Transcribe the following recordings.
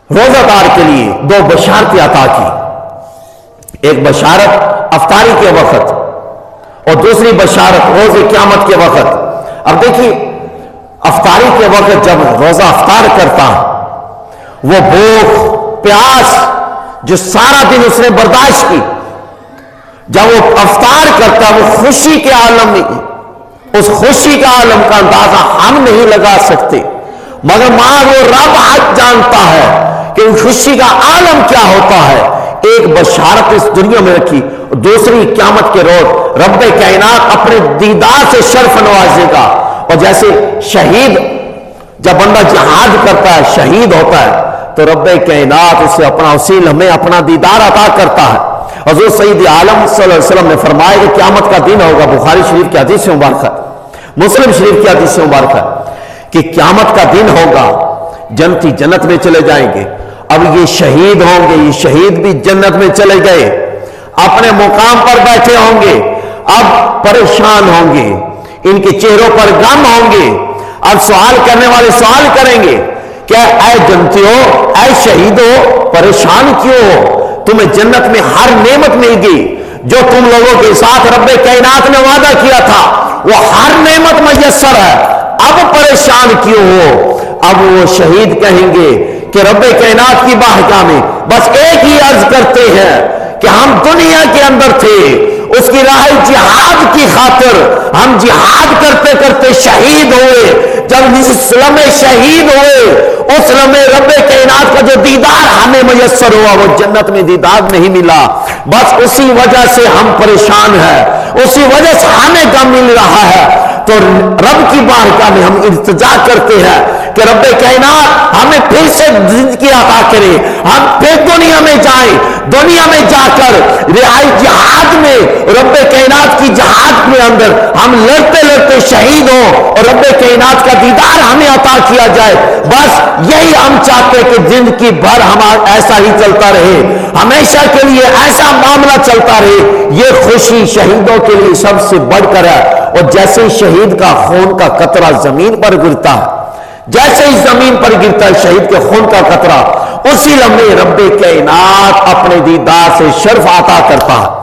روزہ دار کے لیے دو بشارتیں عطا کی، ایک بشارت افطاری کے وقت اور دوسری بشارت روز قیامت کے وقت۔ اب دیکھیے افطاری کے وقت جب روزہ افطار کرتا وہ بھوک پیاس جو سارا دن اس نے برداشت کی، جب وہ افطار کرتا وہ خوشی کے عالم میں، اس خوشی کا عالم کا اندازہ ہم نہیں لگا سکتے، مگر ماں وہ رب حق جانتا ہے کہ خوشی کا عالم کیا ہوتا ہے۔ ایک بشارت اس دنیا میں رکھی، دوسری قیامت کے روز رب کائنات اپنے دیدار سے شرف نوازے گا۔ اور جیسے شہید جب بندہ جہاد کرتا ہے شہید ہوتا ہے تو رب کائنات اسے اپنا اسی لمحے اپنا دیدار عطا کرتا ہے۔ حضور سید عالم صلی اللہ علیہ وسلم نے فرمایا کہ قیامت کا دن ہوگا، بخاری شریف کی حدیث سے مبارکہ، مسلم شریف کی حدیث سے مبارکہ، کہ قیامت کا دن ہوگا، جنتی جنت میں چلے جائیں گے۔ اب یہ شہید ہوں گے، یہ شہید بھی جنت میں چلے گئے، اپنے مقام پر بیٹھے ہوں گے، اب پریشان ہوں گے، ان کے چہروں پر غم ہوں گے۔ اب سوال کرنے والے سوال کریں گے کہ اے جنتیو، اے شہیدو، پریشان کیوں ہو؟ تمہیں جنت میں ہر نعمت مل گئی، جو تم لوگوں کے ساتھ رب کائنات نے وعدہ کیا تھا وہ ہر نعمت میسر ہے، اب پریشان کیوں ہو؟ اب وہ شہید کہیں گے کہ رب کائنات کی بارگاہ میں بس ایک ہی عرض کرتے ہیں کہ ہم دنیا کے اندر تھے، اس کی راہ جہاد کی خاطر ہم جہاد کرتے کرتے شہید ہوئے، جب اس لمحے شہید ہوئے اس لمحے رب کائنات کا جو دیدار ہمیں میسر ہوا وہ جنت میں دیدار نہیں ملا، بس اسی وجہ سے ہم پریشان ہیں، اسی وجہ سے ہمیں غم مل رہا ہے۔ تو رب کی بارگاہ میں ہم التجا کرتے ہیں کہ رب کائنات ہمیں پھر سے زندگی عطا کرے، ہم پھر دنیا میں جائیں، دنیا میں جا کر رہائی جہاد میں رب کائنات کی جہاد میں اندر ہم لڑتے لڑتے شہید ہوں اور رب کائنات کا دیدار ہمیں عطا کیا جائے۔ بس یہی ہم چاہتے کہ زندگی بھر ہمارا ایسا ہی چلتا رہے، ہمیشہ کے لیے ایسا معاملہ چلتا رہے۔ یہ خوشی شہیدوں کے لیے سب سے بڑھ کر ہے۔ اور جیسے شہید کا خون کا قطرہ زمین پر گرتا ہے، جیسے ہی زمین پر گرتا ہے شہید کے خون کا قطرہ، اسی لمحے رب کائنات اپنے دیدار سے شرف عطا کرتا ہے۔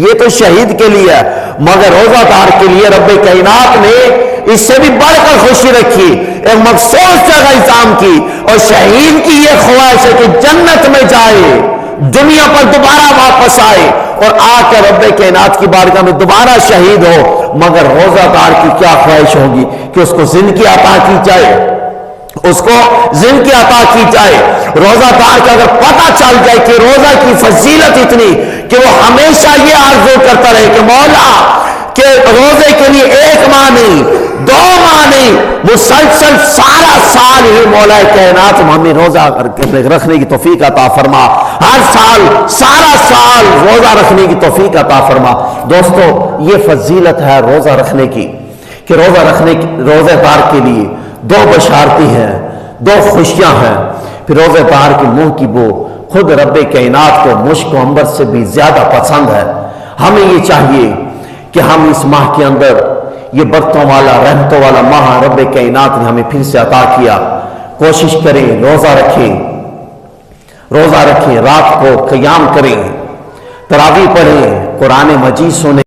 یہ تو شہید کے لیے ہے، مگر روزہ دار کے لیے رب کائنات نے اس سے بھی بڑھ کر خوشی رکھی، ایک مخصوص جگہ انتظام کی، اور شہید کی یہ خواہش ہے کہ جنت میں جائے، دنیا پر دوبارہ واپس آئے اور آ کر رب کائنات کی بارگاہ میں دوبارہ شہید ہو۔ مگر روزہ دار کی کیا خواہش ہوگی کہ اس کو زندگی عطا کی جائے، اس کو زندگی عطا کی جائے۔ روزہ دار کا اگر پتہ چل جائے کہ روزہ کی فضیلت اتنی کہ وہ ہمیشہ یہ آرزو کرتا رہے کہ مولا کہ روزے کے لیے ایک ماہ نہیں، 2 ماہ نہیں، مسلسل سارا سال ہی مولا کائنات ہمیں روزہ رکھنے کی توفیق عطا فرما، ہر سال سارا سال روزہ رکھنے کی توفیق عطا فرما۔ دوستو یہ فضیلت ہے روزہ رکھنے کی کہ روزہ دار کے لیے 2 بشارتیں ہیں، 2 خوشیاں ہیں۔ پھر روزہ دار کے منہ کی بو خود رب کائنات کو مشک و عنبر سے بھی زیادہ پسند ہے۔ ہمیں یہ چاہیے کہ ہم اس ماہ کے اندر یہ برکتوں والا رحمتوں والا ماہ رب کائنات نے ہمیں پھر سے عطا کیا، کوشش کریں روزہ رکھیں، رات کو قیام کریں، تراویح پڑھیں، قرآن مجید سنیں۔